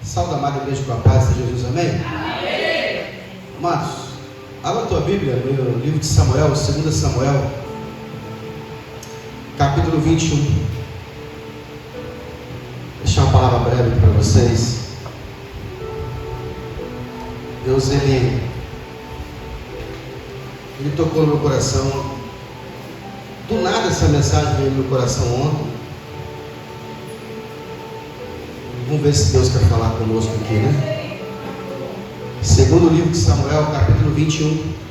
Salve, amada igreja, com a paz de Jesus, amém? Amém. Amados, abra a tua Bíblia no livro de Samuel, 2 Samuel, capítulo 21. Deixar uma palavra breve para vocês. Deus, Ele tocou no meu coração. Do nada essa mensagem veio no meu coração ontem. Vamos ver se Deus quer falar conosco aqui, né? Segundo livro de Samuel, capítulo 21.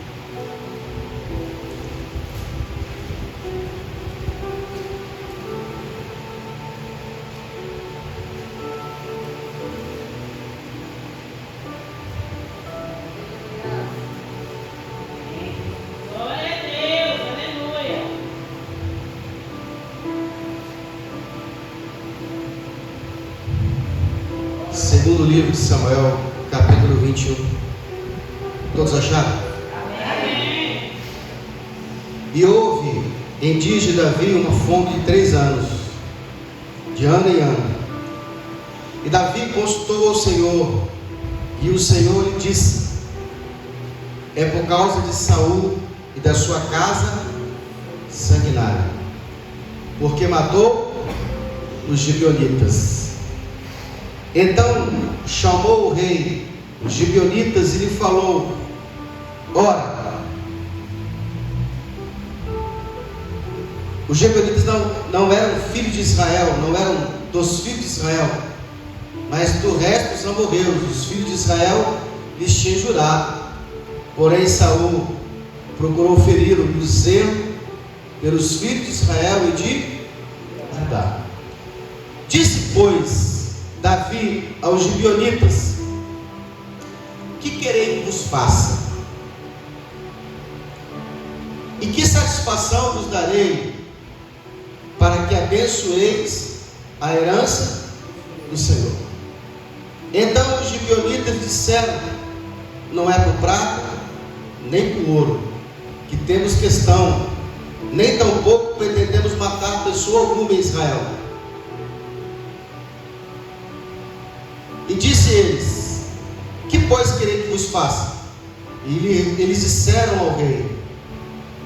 Segundo livro de Samuel, capítulo 21. Todos acharam? Amém. E houve em dias de Davi uma fome de 3 anos, de ano em ano. E Davi consultou ao Senhor, e o Senhor lhe disse: é por causa de Saul e da sua casa sanguinária, porque matou os gibeonitas. Então chamou o rei os gibeonitas e lhe falou: ora, os gibeonitas não eram filhos de Israel, não eram dos filhos de Israel, mas do resto dos amorreus. Os filhos de Israel lhes tinham jurado. Porém Saul procurou feri-lo no zelo pelos filhos de Israel e de Judá. Disse, pois, Davi aos gibeonitas: que quereis que vos faça? E que satisfação vos darei, para que abençoeis a herança do Senhor? Então os gibeonitas disseram: não é por prata, nem por ouro que temos questão, nem tampouco pretendemos matar pessoa alguma em Israel. E disse eles: que pois quereis que vos faça? E eles disseram ao rei: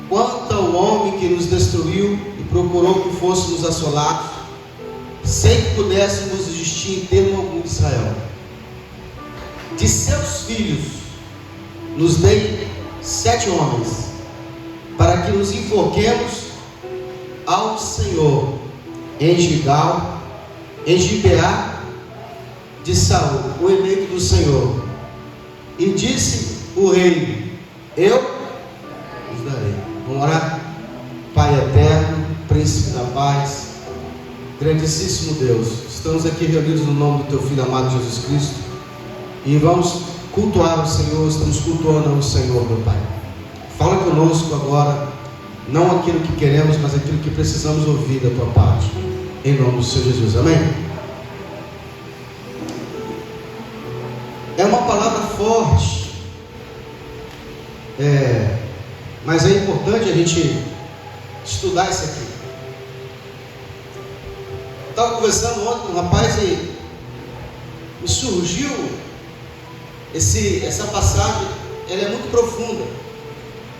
quanto ao homem que nos destruiu e procurou que fôssemos assolados, sem que pudéssemos existir em termo algum de Israel, de seus filhos nos dei 7 homens, para que nos enfoquemos ao Senhor em Gigal, em Gibeá de Saul, o eleito do Senhor. E disse o rei: eu os darei. Vamos orar? Pai eterno, príncipe da paz, grandíssimo Deus, estamos aqui reunidos no nome do teu Filho amado Jesus Cristo, e vamos cultuar o Senhor. Estamos cultuando o Senhor, meu Pai. Fala conosco agora, não aquilo que queremos, mas aquilo que precisamos ouvir da tua parte, em nome do Senhor Jesus, amém? É uma palavra forte, mas é importante a gente estudar isso aqui. Eu estava conversando ontem com um rapaz e me surgiu essa passagem. Ela é muito profunda.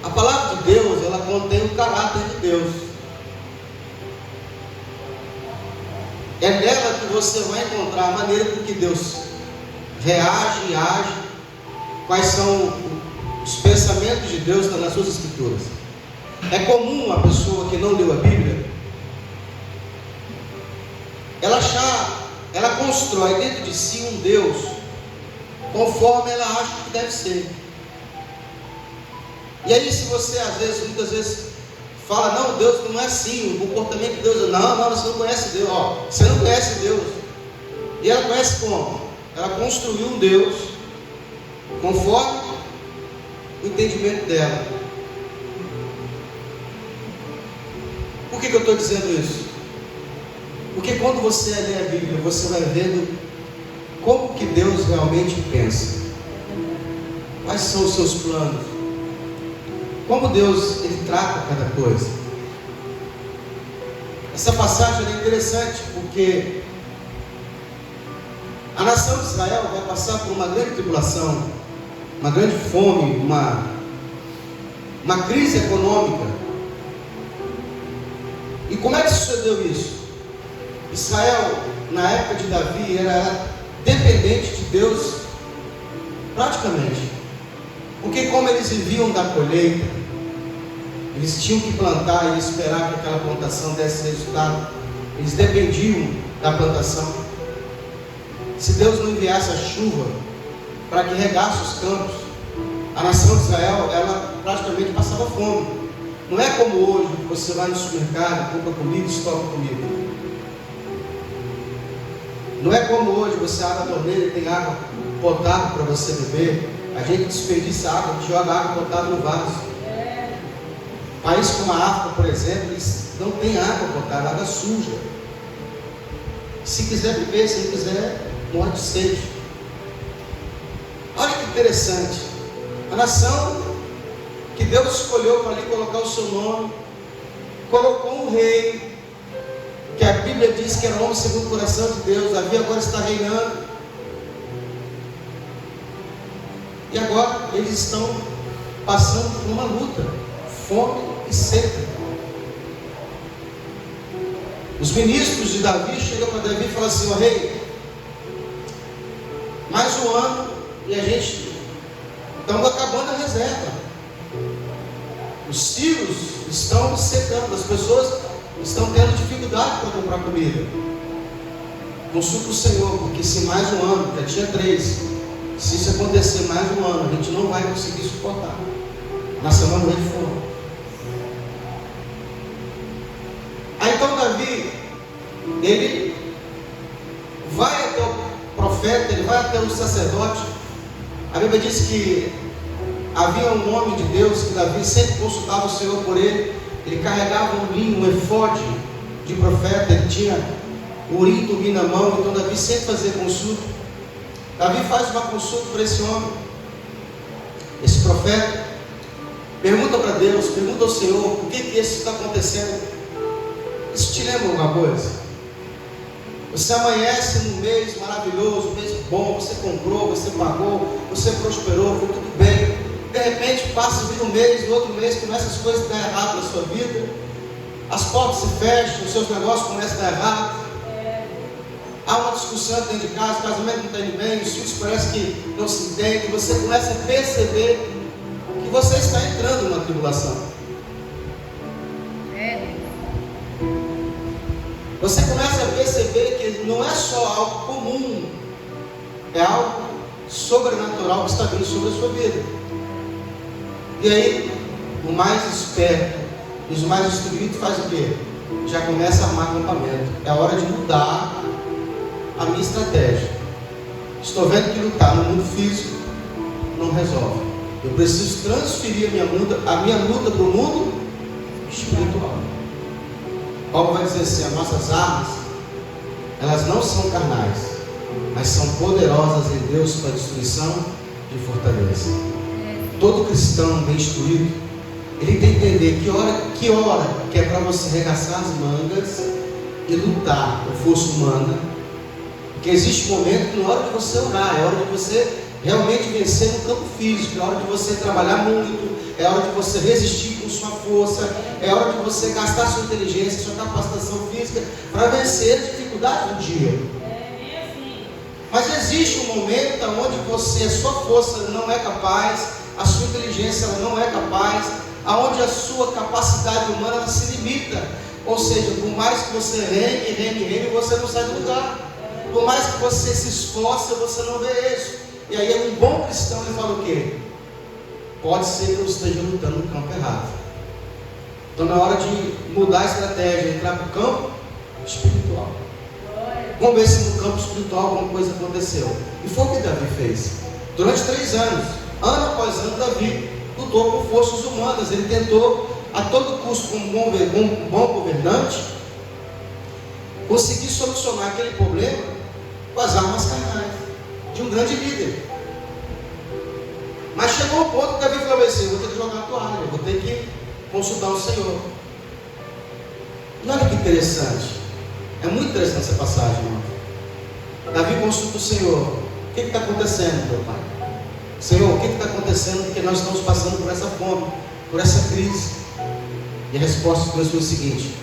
A palavra de Deus, ela contém o caráter de Deus. É nela que você vai encontrar a maneira com que Deus reage e age, quais são os pensamentos de Deus nas suas escrituras. É comum a pessoa que não leu a Bíblia, ela constrói dentro de si um Deus conforme ela acha que deve ser. E aí, se você muitas vezes fala: não, Deus não é assim, o comportamento de Deus, não, você não conhece Deus. Você não conhece Deus. E ela conhece como? Ela construiu um Deus conforme o entendimento dela. Por que eu estou dizendo isso? Porque quando você lê a Bíblia, você vai vendo como que Deus realmente pensa, quais são os seus planos, como Deus ele trata cada coisa. Essa passagem é interessante porque A nação de Israel vai passar por uma grande tribulação, uma grande fome, uma crise econômica. E como é que sucedeu isso? Israel, na época de Davi, era dependente de Deus praticamente, porque como eles viviam da colheita, eles tinham que plantar e esperar que aquela plantação desse resultado. Eles dependiam da plantação. Se Deus não enviasse a chuva para que regasse os campos, a nação de Israel, ela praticamente passava fome. Não é como hoje, que você vai no supermercado, compra comida e estoca comida. Não é como hoje, você abre a torneira e tem água potável para você beber. A gente desperdiça água, a gente joga água potável no vaso. País como a África, por exemplo, eles não têm água potável, água suja. Se quiser beber, se não quiser, morre de sede. Olha que interessante. A nação que Deus escolheu para ali colocar o seu nome, colocou um rei, que a Bíblia diz que era homem segundo o coração de Deus. Davi agora está reinando. E agora eles estão passando por uma luta, fome e sede. Os ministros de Davi chegam para Davi e falam assim: ó rei, mais um ano e a gente estamos acabando a reserva. Os sírios estão secando, as pessoas estão tendo dificuldade para comprar comida. Consulta o Senhor, porque se mais um ano, já tinha 3, se isso acontecer mais um ano, a gente não vai conseguir suportar. Na semana vai de fome. Aí então Davi, ele vai até o profeta, ele vai até o sacerdote. A Bíblia diz que havia um homem de Deus que Davi sempre consultava o Senhor por ele. Ele carregava um linho, um efode de profeta, ele tinha o urim e tumim na mão, então Davi sempre fazia consulta. Davi faz uma consulta para esse homem, esse profeta, pergunta para Deus, pergunta ao Senhor, por que isso está acontecendo? Isso te lembra alguma coisa? Você amanhece num mês maravilhoso, um mês bom, você comprou, você pagou, você prosperou, foi tudo bem. De repente passa um mês, no outro mês começam as coisas a dar errado na sua vida, as portas se fecham, os seus negócios começam a dar errado, há uma discussão dentro de casa, o casamento não está indo bem, os filhos parece que não se entendem, você começa a perceber que você está entrando numa tribulação. Você começa a perceber que não é só algo comum, é algo sobrenatural que está vindo sobre a sua vida. E aí, o mais esperto e os mais instruídos faz o quê? Já começa a armar acampamento. É hora de mudar a minha estratégia. Estou vendo que lutar no mundo físico não resolve. Eu preciso transferir a minha luta para o mundo espiritual. Paulo vai dizer assim: as nossas armas, elas não são carnais, mas são poderosas em Deus para a destruição de fortaleza. Todo cristão bem instruído, ele tem que entender que hora que é para você arregaçar as mangas e lutar com força humana, porque existe um momento que na hora de você orar, é hora de você realmente vencer no campo físico, é hora de você trabalhar muito, é hora de você resistir com sua força, é hora de você gastar sua inteligência, sua capacitação física para vencer as dificuldades do dia. Mas existe um momento onde a sua força não é capaz, a sua inteligência ela não é capaz, aonde a sua capacidade humana ela se limita. Ou seja, por mais que você reme, você não sai do lugar. Por mais que você se esforce, você não vê isso. E aí um bom cristão ele fala o quê? Pode ser que eu esteja lutando no campo errado. Então na hora de mudar a estratégia, entrar para o campo espiritual. Vamos ver se no campo espiritual alguma coisa aconteceu. E foi o que Davi fez. Durante 3 anos, ano após ano, Davi lutou com forças humanas. Ele tentou a todo custo, como um bom governante, conseguir solucionar aquele problema com as armas carnais de um grande líder. Mas chegou um ponto que Davi falou assim: eu vou ter que jogar a toalha, eu vou ter que consultar o Senhor. E olha que interessante, é muito interessante essa passagem, irmão. Davi consulta o Senhor: o que está acontecendo, meu pai? Senhor, o que está acontecendo? Porque nós estamos passando por essa fome, por essa crise. E a resposta de Deus foi o seguinte: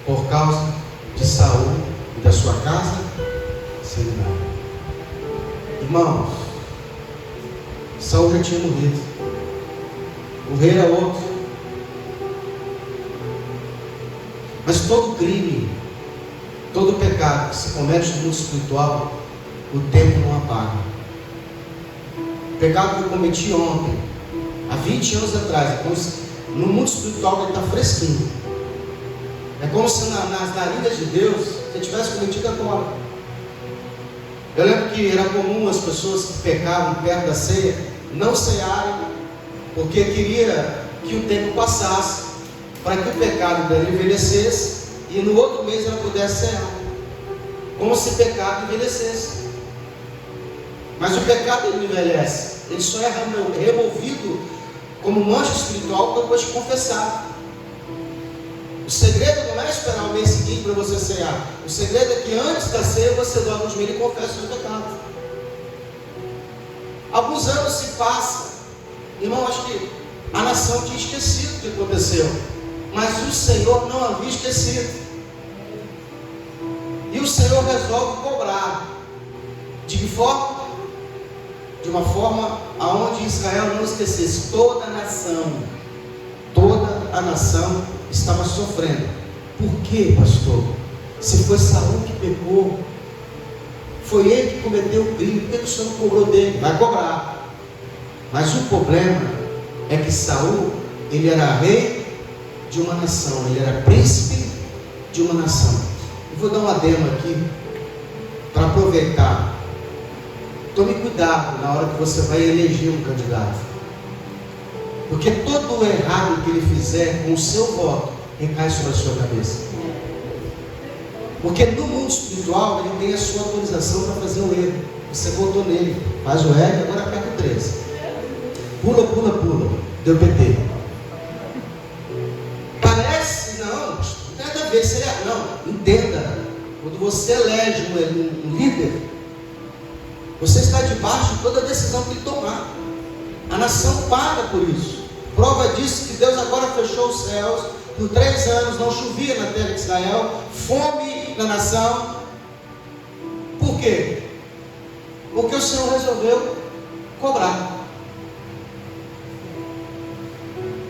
por causa de Saul e da sua casa, Senhor. Irmãos, Saul já tinha morrido, o rei era outro. Mas todo crime, todo pecado que se comete no mundo espiritual, o tempo não apaga. O pecado que eu cometi ontem, há 20 anos atrás, é como se, no mundo espiritual ele está fresquinho. É como se nas narinas de Deus você tivesse cometido agora. Eu lembro que era comum as pessoas que pecavam perto da ceia não cearem, porque queria que o tempo passasse, para que o pecado dela envelhecesse e no outro mês ela pudesse cear, como se o pecado envelhecesse. Mas o pecado ele não envelhece, ele só é removido como mancha espiritual depois de confessar. O segredo não é esperar o mês seguinte para você cear. O segredo é que antes da ceia você dobra o joelho e confessa os pecados. Alguns anos se passam, irmão, acho que a nação tinha esquecido o que aconteceu, mas o Senhor não havia esquecido. E o Senhor resolve cobrar. De que forma? De uma forma aonde Israel não esquecesse. Toda a nação estava sofrendo. Por quê, pastor? Se foi Saul que pecou, foi ele que cometeu o crime, por que o Senhor não cobrou dele? Vai cobrar. Mas o problema é que Saul, ele era rei de uma nação, ele era príncipe de uma nação. Eu vou dar uma demo aqui para aproveitar. Tome cuidado na hora que você vai eleger um candidato, porque todo o errado que ele fizer com o seu voto recai sobre a sua cabeça. Porque no mundo espiritual ele tem a sua autorização para fazer o erro. Você votou nele, faz o R, agora aperta o 13. Pula, deu PT. Parece, não tem nada a ver, não, entenda, quando você elege um líder, você está debaixo de toda a decisão que ele tomar. A nação paga por isso. Prova disso que Deus agora fechou os céus, por 3 anos não chovia na terra de Israel, fome na nação. Por quê? Porque o Senhor resolveu cobrar.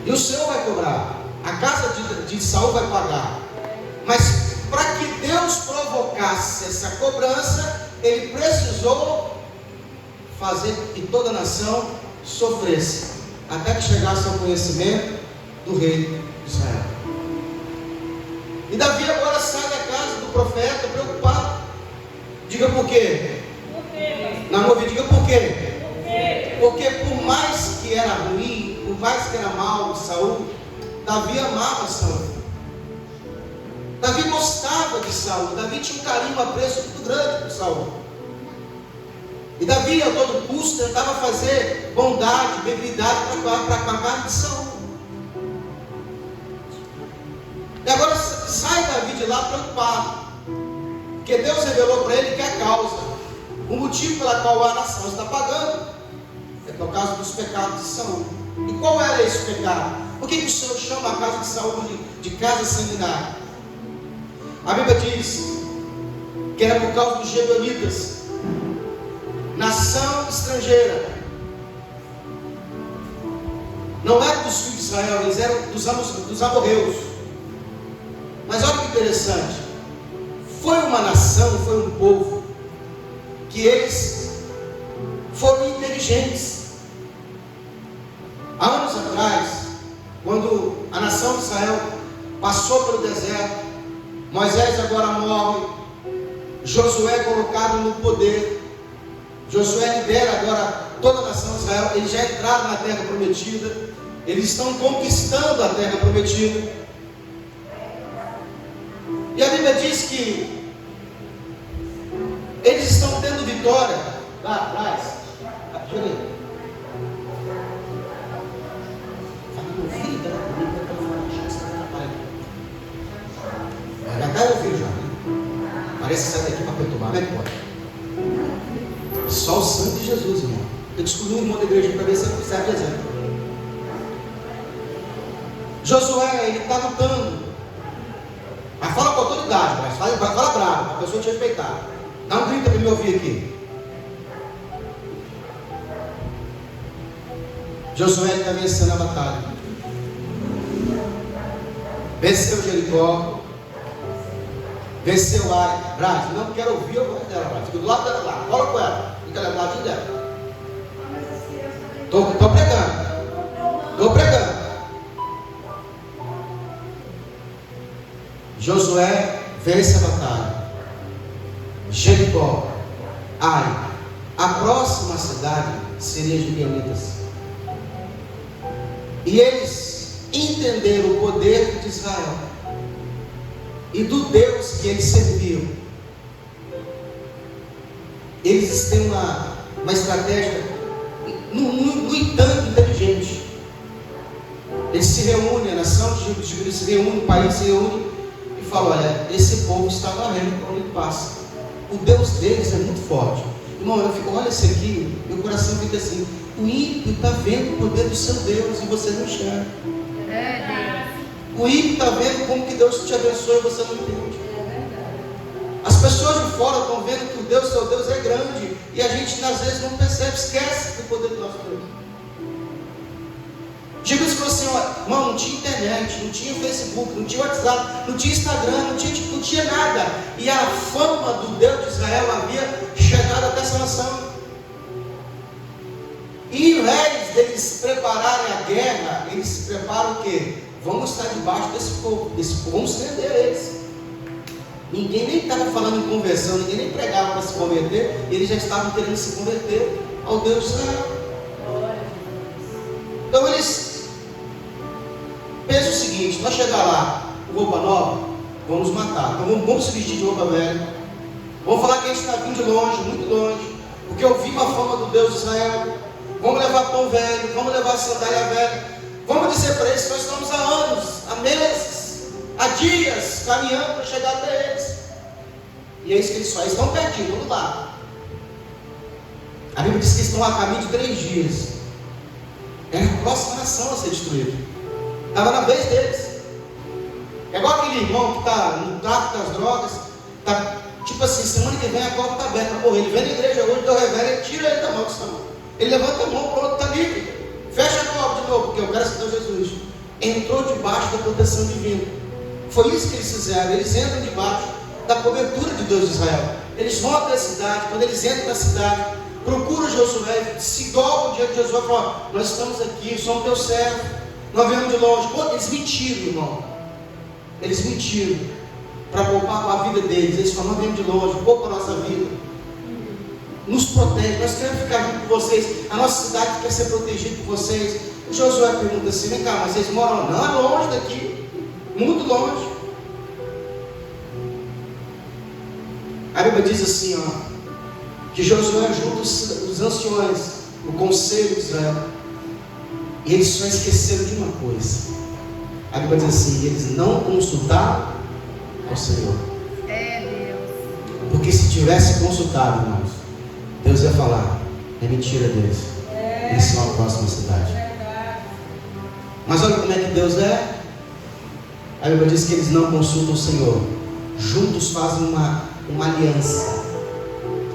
E o Senhor vai cobrar. A casa de Saul vai pagar. Mas para que Deus provocasse essa cobrança, ele precisou fazer que toda a nação sofresse, até que chegasse ao conhecimento do rei de Israel. E Davi agora sai da casa do profeta preocupado. Diga por quê? Não ouvi, diga por quê? Porque por mais que era ruim, por mais que era mal Saul, Davi amava Saul. Davi gostava de Saul. Davi tinha um carinho, um apreço muito grande por Saul. E Davi, a todo custo, tentava fazer bondade, benignidade para a casa de Saul. E agora sai Davi de lá preocupado, porque Deus revelou para ele que a causa, o motivo pela qual a nação está pagando, é por causa dos pecados de Saul. E qual era esse pecado? Por que o Senhor chama a casa de Saul de casa sanguinária? A Bíblia diz que era por causa dos Gibeonitas, nação estrangeira. Não eram dos filhos de Israel, eles eram dos amorreus. Mas olha que interessante, foi uma nação, foi um povo que eles foram inteligentes. Há anos atrás, quando a nação de Israel passou pelo deserto, Moisés agora morre, Josué é colocado no poder, Josué lidera agora toda a nação de Israel. Eles já entraram na terra prometida, eles estão conquistando a terra prometida. E a Bíblia diz que eles estão tendo vitória. Lá atrás, ajuda aí. Fala, meu filho, dá comigo, dá comigo, você vai atrapalhar. Já caiu o filho já. Parece sair daqui para perturbar, como é que pode? Só o sangue de Jesus, irmão. Eu descobri um irmão da igreja para ver se ele serve de exemplo. Josué, ele está lutando. Mas fala com autoridade, mas fala bravo, para a pessoa te respeitar. Dá um grito para me ouvir aqui. Josué está vencendo a batalha. Venceu Jericó. Venceu Ai. Braz, não quero ouvir a voz dela, Braz. Fica do lado dela lá. Fala com ela. Fica do lado dela. Estou pregando. Estou pregando. Josué vence a batalha. Jericó. Ai. A próxima cidade seria Gibeonitas. E eles entenderam o poder de Israel e do Deus que eles serviam. Eles têm uma estratégia, no entanto, inteligente. Eles se reúnem, a nação de Gibeonitas se reúne, o país se reúne e fala: olha, esse povo está varrendo por onde passa. O Deus deles é muito forte. Irmão, eu fico, olha isso aqui, meu coração fica assim: o ímpio está vendo o poder do seu Deus e você não enxerga. O ímpio está vendo como que Deus te abençoa e você não entende. As pessoas de fora estão vendo que o Deus, seu Deus, é grande, e a gente às vezes não percebe, esquece do poder do nosso Deus. Jesus falou assim: olha, irmão, não tinha internet, não tinha Facebook, não tinha WhatsApp, não tinha Instagram, não tinha nada. E a fama do Deus de Israel havia chegado até essa nação. E em vez deles se prepararem a guerra, eles se preparam o quê? Vamos estar debaixo desse povo, vamos render a eles. Ninguém nem estava falando em conversão, ninguém nem pregava para se converter, eles já estavam querendo se converter ao Deus de Israel. Então eles pensam o seguinte: nós chegar lá com roupa nova, vamos matar. Então vamos se vestir de roupa velha. Vamos falar que a gente está vindo de longe, muito longe, porque ouvimos a fama do Deus de Israel. Vamos levar pão velho, vamos levar sandália velha. Vamos dizer para eles que nós estamos há anos, há meses, há dias, caminhando para chegar até eles. E é isso que eles fazem, estão pertinho, vamos lá. A Bíblia diz que estão a caminho de 3 dias. Era a próxima nação a ser destruída. Estava na vez deles. É igual aquele irmão que está no tráfico das drogas, está tipo assim: semana que vem a porta está aberta para morrer. Ele vem na igreja hoje, deu revela, ele tira ele da mão que está mal. Ele levanta a mão, pronto, está livre. Fecha a porta de novo, porque eu quero aceitar Jesus. Entrou debaixo da proteção divina. Foi isso que eles fizeram. Eles entram debaixo da cobertura de Deus de Israel. Eles vão até a cidade. Quando eles entram na cidade, procuram Josué, se dobram diante de Josué e falam: nós estamos aqui, somos teus servos, nós viemos de longe. Pô, eles mentiram, irmão. Eles mentiram para poupar a vida deles. Eles falam: nós viemos de longe, poupa a nossa vida. Nos protege, nós queremos ficar junto com vocês, a nossa cidade quer ser protegida por vocês. O Josué pergunta assim: vem cá, mas vocês moram não é longe daqui, muito longe. A Bíblia diz assim, que Josué junta os anciões, o conselho de Israel, e eles só esqueceram de uma coisa. A Bíblia diz assim: eles não consultaram ao Senhor. Porque se tivesse consultado, irmãos, Deus ia falar: é mentira deles, eles são a próxima cidade. Mas olha como é que Deus é. A Bíblia diz que eles não consultam o Senhor, juntos fazem uma aliança.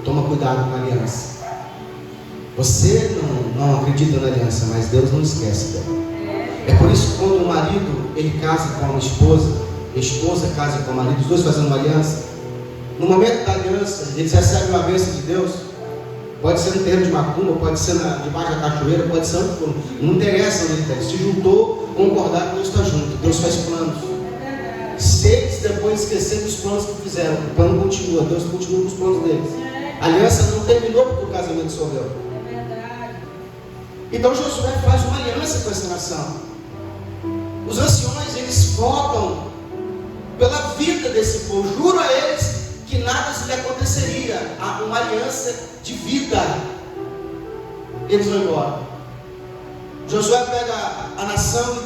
Toma cuidado com a aliança. Você não acredita na aliança, mas Deus não esquece dela. É por isso que quando o marido ele casa com uma esposa, a esposa casa com o marido, os dois fazendo uma aliança, no momento da aliança eles recebem uma bênção de Deus. Pode ser no terreno de macumba, pode ser debaixo da cachoeira, pode ser onde for. Não interessa onde ele está. Ele se juntou, concordaram que Deus está junto. Deus faz planos. Se eles depois esquecerem dos planos que fizeram, o plano continua. Deus continua com os planos deles. A aliança não terminou porque o casamento dissolveu. Então Josué faz uma aliança com essa nação. Os anciões, eles votam pela vida desse povo. Juro a eles que nada lhe aconteceria. Há uma aliança de vida. Eles vão embora. Josué pega a nação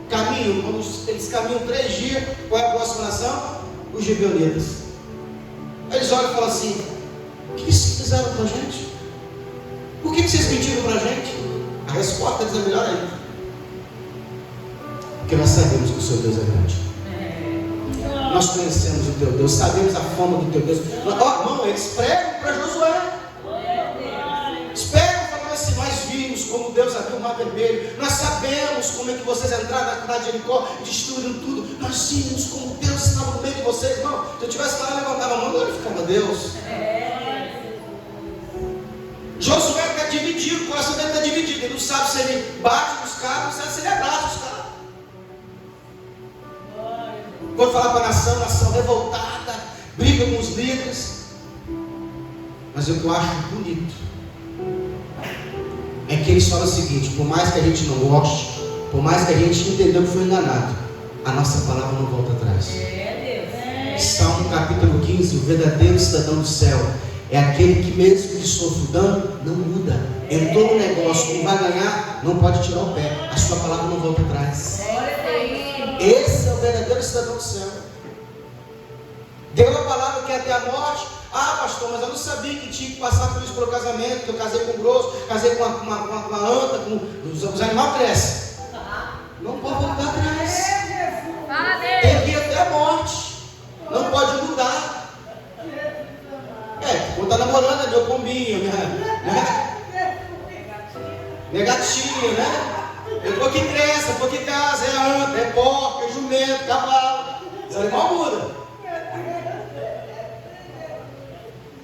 e caminham. Quando eles caminham 3 dias, qual é a próxima nação? Os gibeonitas. Eles olham e falam assim: o que vocês fizeram com a gente? mas é melhor ainda. Porque nós sabemos que o seu Deus é grande. Nós conhecemos o teu Deus, sabemos a fama do teu Deus. Irmão, eles pregam para Josué. Eles pregam para nós assim: nós vimos como Deus abriu o mar vermelho. Nós sabemos como é que vocês entraram na cidade de Jericó e destruíram tudo. Nós vimos como Deus estava no meio de vocês. Irmão, se eu estivesse lá, eu levantava a mão e glorificava a Deus. Josué está dividido, o coração dele está dividido. Ele não sabe se ele bate nos caras, não sabe se ele abraça os caras. Quando falar para a nação revoltada, briga com os líderes. Mas o que eu acho bonito é que eles falam o seguinte: por mais que a gente não goste, por mais que a gente entendeu que foi enganado, a nossa palavra não volta atrás. Salmo capítulo 15: o verdadeiro cidadão do céu é aquele que, mesmo que sofra dano, não muda. Entrou no negócio, não vai ganhar, não pode tirar o pé. A sua palavra não volta atrás. Esse é o verdadeiro cidadão do céu. Deu a palavra que é até a morte. Ah, pastor, mas eu não sabia que tinha que passar por isso pelo casamento, que eu casei com um grosso, casei com uma anta, os animais crescem. Não pode voltar atrás. Tem que ir até a morte. Não pode mudar. Quando está namorando, é meu pombinho, minha gatinha, né? Depois que cresce, depois que casa, é anta, é porca, é jumento, cavalo. Os animais mudam.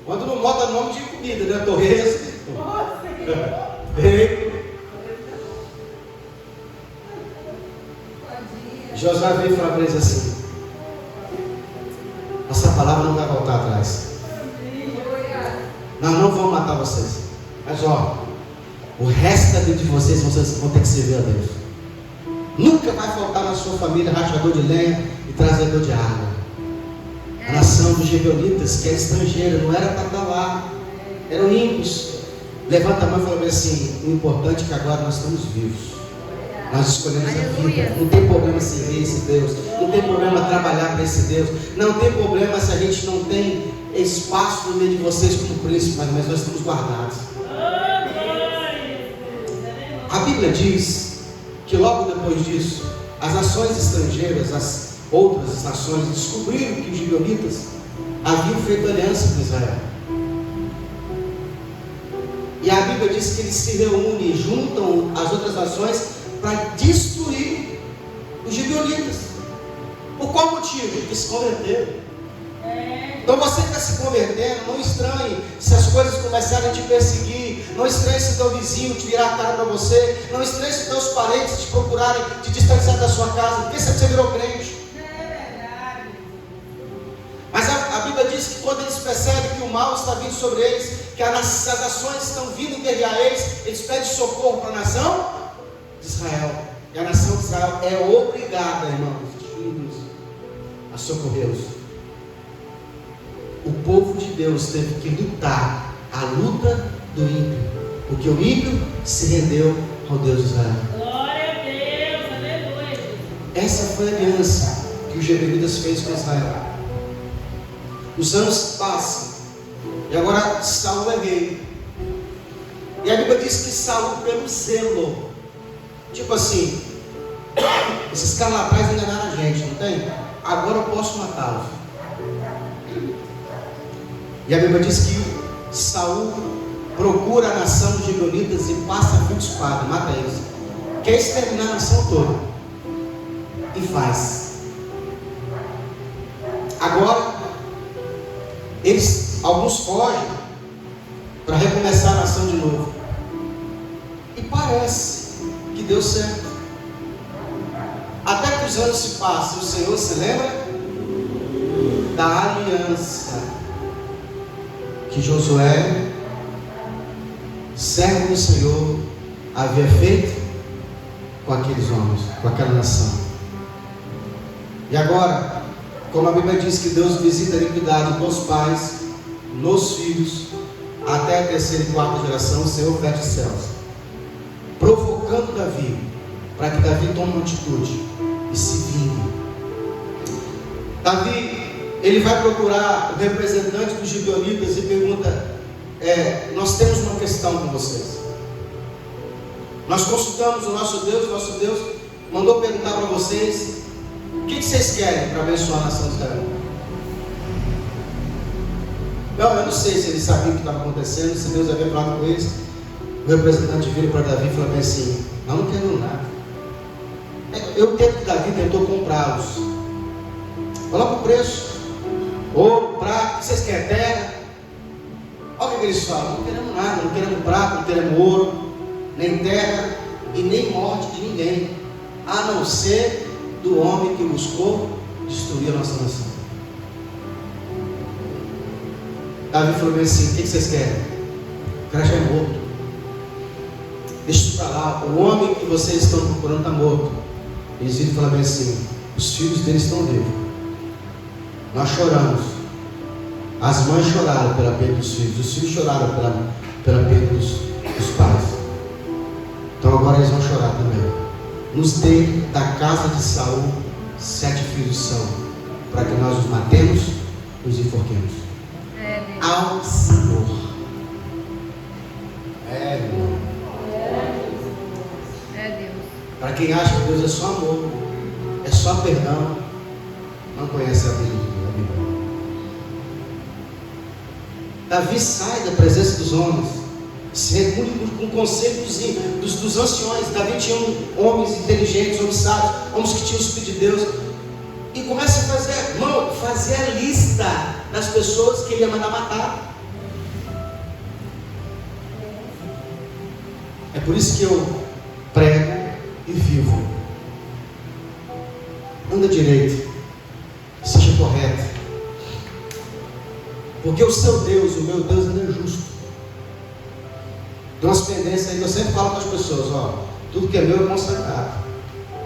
Quando não bota nome de comida, né? Torresmo, bacon. Josué veio falar para eles assim: nossa palavra não vai voltar atrás. Nós não vamos matar vocês. Mas o resto da vida de vocês vão ter que servir a Deus. Nunca vai faltar na sua família rachador de lenha e trazedor de água. A nação dos gibeonitas, que era estrangeira, não era para estar lá, eram ímpios. Levanta a mão e fala assim: o importante é que agora nós estamos vivos. Nós escolhemos a vida. Não tem problema servir esse Deus. Não tem problema trabalhar para esse Deus. Não tem problema se a gente não tem espaço no meio de vocês como príncipe, mas nós estamos guardados. A Bíblia diz que logo depois disso, as nações estrangeiras, as outras nações, descobriram que os gibeonitas haviam feito aliança com Israel. E a Bíblia diz que eles se reúnem, juntam as outras nações para destruir os gibeonitas. Por qual motivo? Porque se converteram. Então você que está se convertendo, não estranhe se as coisas começarem a te perseguir. Não estranhe se teu vizinho te virar a cara para você. Não estranhe se teus parentes te procurarem, te distanciar da sua casa, porque você virou crente. Mas a Bíblia diz que quando eles percebem que o mal está vindo sobre eles, que as nações estão vindo guerrear eles pedem socorro para a nação de Israel. E a nação de Israel é obrigada, irmãos, a socorrê-los. O povo de Deus teve que lutar a luta do ímpio, porque o ímpio se rendeu ao Deus de Israel. Glória a Deus, aleluia. Essa foi a aliança que os gibeonitas fez com Israel. Os anos passam e agora Saul é rei. E a Bíblia diz que Saul, pelo zelo, tipo assim, esses caras lá atrás enganaram a gente, não tem? Agora eu posso matá-los. E a Bíblia diz que Saul procura a nação dos gibeonitas e passa a fio de espada, mata eles. Quer exterminar a nação toda. E faz. Agora, alguns fogem para recomeçar a nação de novo. E parece que deu certo. Até que os anos se passam, o Senhor se lembra da aliança que Josué, servo do Senhor, havia feito com aqueles homens, com aquela nação. E agora, como a Bíblia diz que Deus visita a iniquidade nos pais, nos filhos, até a terceira e quarta geração, o Senhor fecha os céus, provocando Davi, para que Davi tome uma atitude e se vingue. Davi, ele vai procurar o representante dos gibeonitas e pergunta: nós temos uma questão com vocês. Nós consultamos o nosso Deus mandou perguntar para vocês: o que vocês querem para abençoar a nação de Israel? Eu não sei se eles sabiam o que estava acontecendo, se Deus havia falado com eles. O representante vira para Davi e falou bem assim: não quero nada. Eu entendo que Davi tentou comprá-los. Coloca o preço: ouro, prata, o que vocês querem? Terra? Olha o que eles falam: não queremos nada, não queremos prata, não queremos ouro, nem terra e nem morte de ninguém, a não ser do homem que buscou destruir a nossa nação. Davi falou bem assim: o que vocês querem? O cara já é morto. Deixa isso para lá. O homem que vocês estão procurando está morto. Eles viram e falaram bem assim: os filhos deles estão vivos. Nós choramos. As mães choraram pela perda dos filhos. Os filhos choraram pela perda dos pais. Então agora eles vão chorar também. Nos dê da casa de Saul 7 filhos são, para que nós os matemos e os enforquemos. Ao Senhor. Irmão. Para quem acha que Deus é só amor, é só perdão, não conhece a Bíblia. Davi sai da presença dos homens, se reúne com o conselho dos anciões. Davi tinha homens inteligentes, homens sábios, homens que tinham o Espírito de Deus, e começa a fazer a lista das pessoas que ele ia mandar matar. É por isso que eu prego e vivo. Anda direito, seja correto, porque o seu Deus, o meu Deus, ele é justo. Tem umas pendências aí que eu sempre falo para as pessoas: ó, tudo que é meu é consagrado,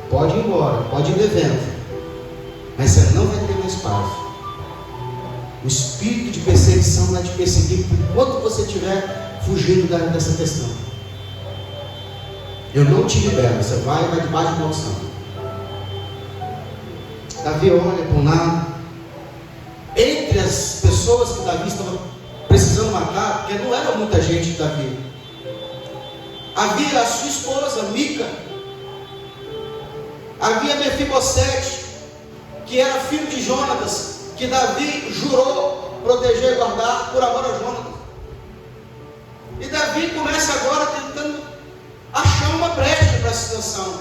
pode ir embora, pode ir devendo, mas você não vai ter mais paz. O espírito de perseguição vai te perseguir enquanto você estiver fugindo dessa questão. Eu não te libero, você vai debaixo de maldição. Davi olha para um lado. Entre as pessoas que Davi estava precisando matar, porque não era muita gente de Davi, havia a sua esposa Mica, havia Mefibosete, que era filho de Jonatas, que Davi jurou proteger e guardar por amor a Jonatas. E Davi começa agora tentando achar uma brecha para a situação.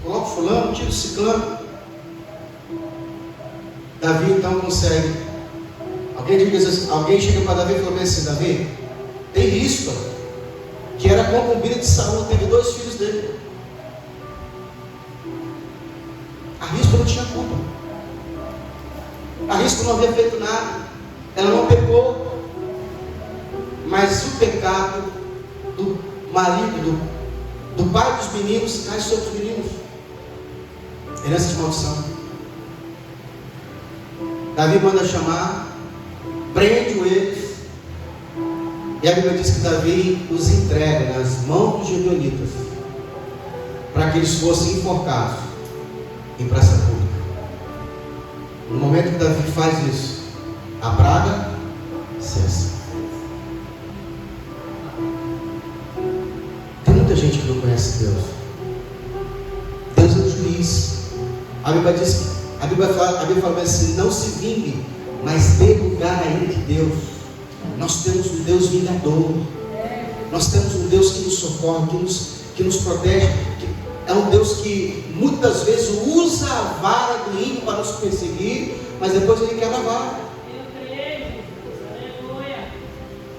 Coloca o fulano, tira o ciclano. Davi então consegue. Alguém chega para Davi e falou assim: Davi, tem Rispa, que era concubina de Saul, teve 2 filhos dele. A Rispa não tinha culpa. A Rispa não havia feito nada. Ela não pecou. Mas o pecado do marido, do pai dos meninos, cai sobre os meninos. Herança de maldição. Davi manda chamar, prende eles, e a Bíblia diz que Davi os entrega nas mãos dos gibeonitas, para que eles fossem enforcados em praça pública. No momento que Davi faz isso, a praga cessa. Tem muita gente que não conhece Deus. Deus é o juiz. A Bíblia diz que A Bíblia fala assim: não se vingue, mas dê lugar a Ele de Deus. Nós temos um Deus vingador. Nós temos um Deus que nos socorre, que nos protege. É um Deus que muitas vezes usa a vara do ímpio para nos perseguir, mas depois Ele quebra a vara.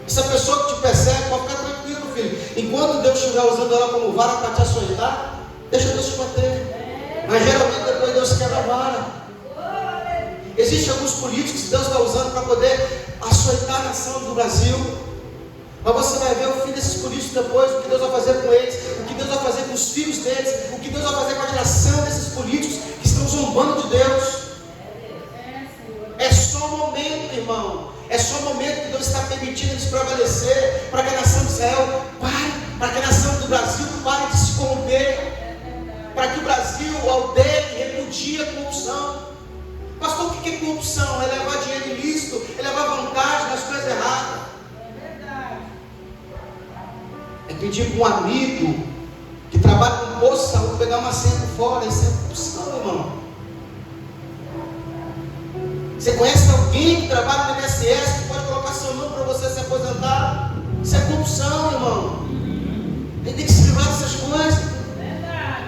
Essa pessoa que te persegue, pode ficar tranquilo, filho. Enquanto Deus estiver usando ela como vara para te açoitar, deixa Deus te bater. Mas geralmente depois Deus quebra a vara. Existem alguns políticos que Deus está usando para poder açoitar a nação do Brasil. Mas você vai ver o fim desses políticos depois, o que Deus vai fazer com eles, o que Deus vai fazer com os filhos deles, o que Deus vai fazer com a geração desses políticos que estão zombando de Deus. É só um momento, irmão. É só um momento que Deus está permitindo eles prevalecer, para que a nação de Israel pare, para que a nação do Brasil pare de se corromper, para que o Brasil, o aldeie, repudie a corrupção. Pastor, o que é corrupção? É levar dinheiro ilícito, é levar vantagem nas coisas erradas. É pedir para um amigo que trabalha com posto de saúde pegar um assento fora. Isso é corrupção, irmão. Você conhece alguém que trabalha no INSS que pode colocar seu nome para você se aposentar? Isso é corrupção, irmão. A gente tem que se livrar dessas coisas. Verdade.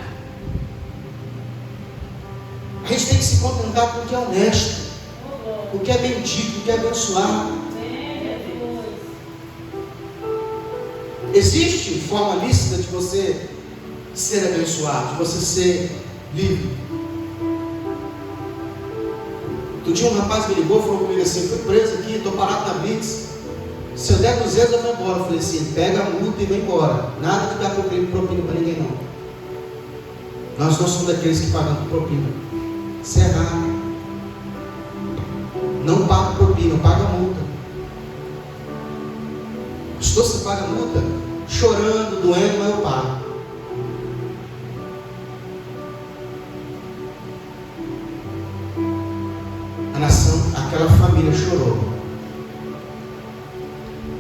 A gente tem que se contentar com o que é honesto, com o que é bendito, com o que é abençoado. Existe forma lícita de você ser abençoado, de você ser livre. Outro dia um rapaz me ligou e falou comigo assim: fui preso aqui, estou parado na Blitz. Se eu der 200 eu vou embora. Eu falei assim: pega a multa e vai embora. Nada de dar propina para ninguém não. Nós não somos daqueles que pagam propina. Isso é errado. Não paga propina, paga multa. Pastor, você paga multa? Chorando, doendo, mas eu pago. A nação, aquela família chorou.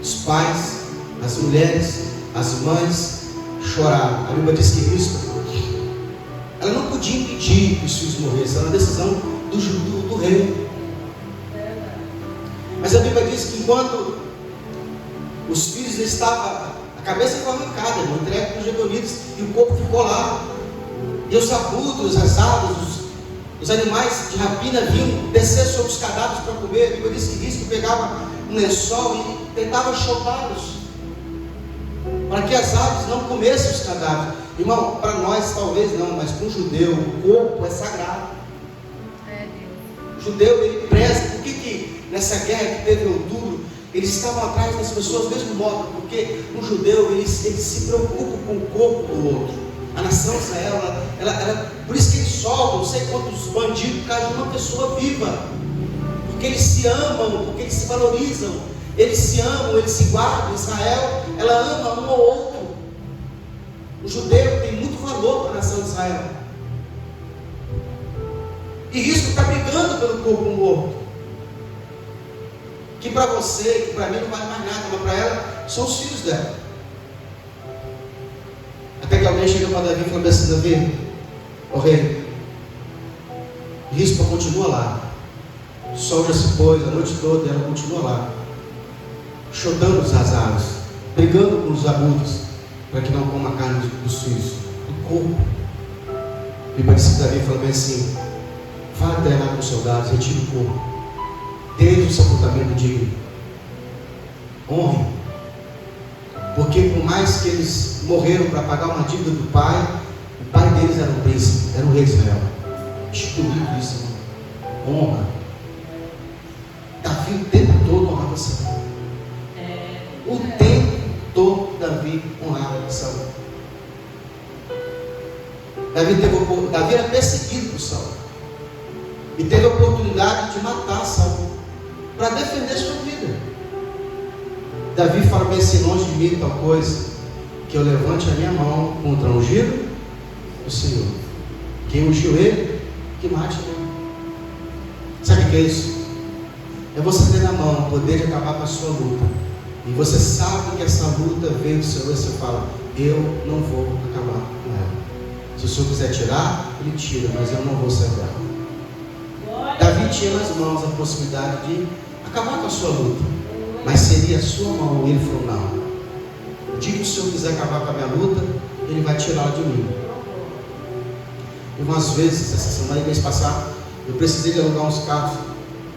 Os pais, as mulheres, as mães choraram. A Bíblia diz que Cristo, ela não podia impedir que os filhos morressem, era uma decisão do rei. Mas a Bíblia diz que enquanto os filhos estavam, a cabeça foi arrancada, entregue para os Gedonitas, e o corpo ficou lá. E os abutres, as aves, os animais de rapina vinham descer sobre os cadáveres para comer. A Bíblia diz que Cristo pegava um lençol e tentava chocá-los, para que as aves não comessem os cadáveres. Irmão, para nós talvez não, mas para um judeu o corpo é sagrado. O judeu, ele preza. Por que nessa guerra que teve em outubro, eles estavam atrás das pessoas mesmo mortas? Porque o judeu, ele se preocupa com o corpo do outro. A nação de Israel, por isso que eles soltam, não sei quantos bandidos por causa de uma pessoa viva, porque eles se amam, porque eles se valorizam, eles se amam, eles se guardam. Israel, ela ama um ao outro. O judeu tem muito valor para a nação de Israel, e isso está brigando pelo corpo morto, que para você, que para mim não vale mais nada, mas para ela são os filhos dela. Até que alguém chegou para Davi e falou assim: Davi, ó rei, Rispa continua lá, o sol já se pôs a noite toda, ela continua lá, chutando as aves, brigando com os abutres, para que não coma a carne dos filhos, do corpo. E para que Davi falou bem assim: vá treinar com os soldados, retire o corpo, desde o sepultamento digno, honre. Porque por mais que eles morreram para pagar uma dívida do pai, o pai deles era um príncipe, era o rei de Israel. Excluído isso, irmão. Honra. Davi o tempo todo honrava Saul. O tempo todo Davi honrava Saul. Davi era perseguido por Saul, e teve a oportunidade de matar Saul para defender sua vida. Davi fala bem assim: longe de mim tal coisa, que eu levante a minha mão contra o ungido do Senhor. Quem ungiu ele, que mate ele. Sabe o que é isso? É você ter na mão o poder de acabar com a sua luta, e você sabe que essa luta veio do Senhor, e você fala: eu não vou acabar com ela. Se o Senhor quiser tirar, Ele tira, mas eu não vou sair dela. Davi tinha nas mãos a possibilidade de acabar com a sua luta, mas seria a sua mão. E ele falou: não, o dia que o Senhor quiser acabar com a minha luta, Ele vai tirá-la de mim. E umas vezes, essa semana, mês passado, eu precisei de alugar uns carros,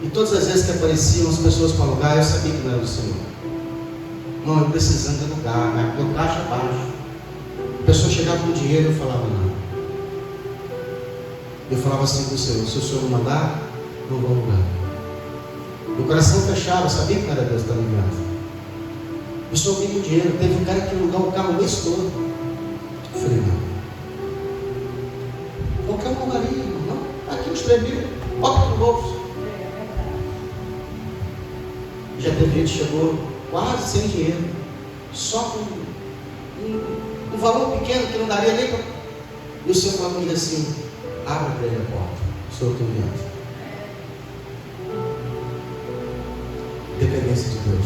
e todas as vezes que apareciam as pessoas para alugar, eu sabia que não era do Senhor. Não, eu precisando de alugar, meu caixa baixo. A pessoa chegava com dinheiro, eu falava: não. Eu falava assim com o Senhor: se o Senhor não mandar, não vou alugar. Meu coração fechava, eu sabia que não era Deus que estava ligado. Eu só vim com dinheiro. Teve um cara que ia alugar o carro o mês todo. Eu falei: não. Qualquer um alugaria, não. Aqui uns 3 mil, bota no bolso. Já teve gente que chegou quase sem dinheiro, só com um valor pequeno que não daria nem para. E o Senhor falou comigo assim: abre para ele a porta, o Senhor tem diante. Dependência de Deus.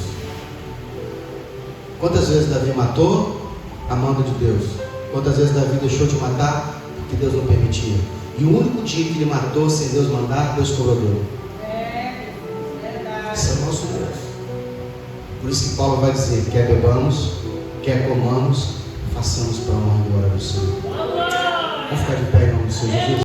Quantas vezes Davi matou amando de Deus. Quantas vezes Davi deixou de matar porque Deus não permitia. E o único dia que ele matou sem Deus mandar, Deus cobrou dele. Esse é o nosso Deus. Por isso que Paulo vai dizer: quer bebamos, quer comamos, façamos para a honra e glória do Senhor. Vamos ficar de pé em nome do Senhor Jesus.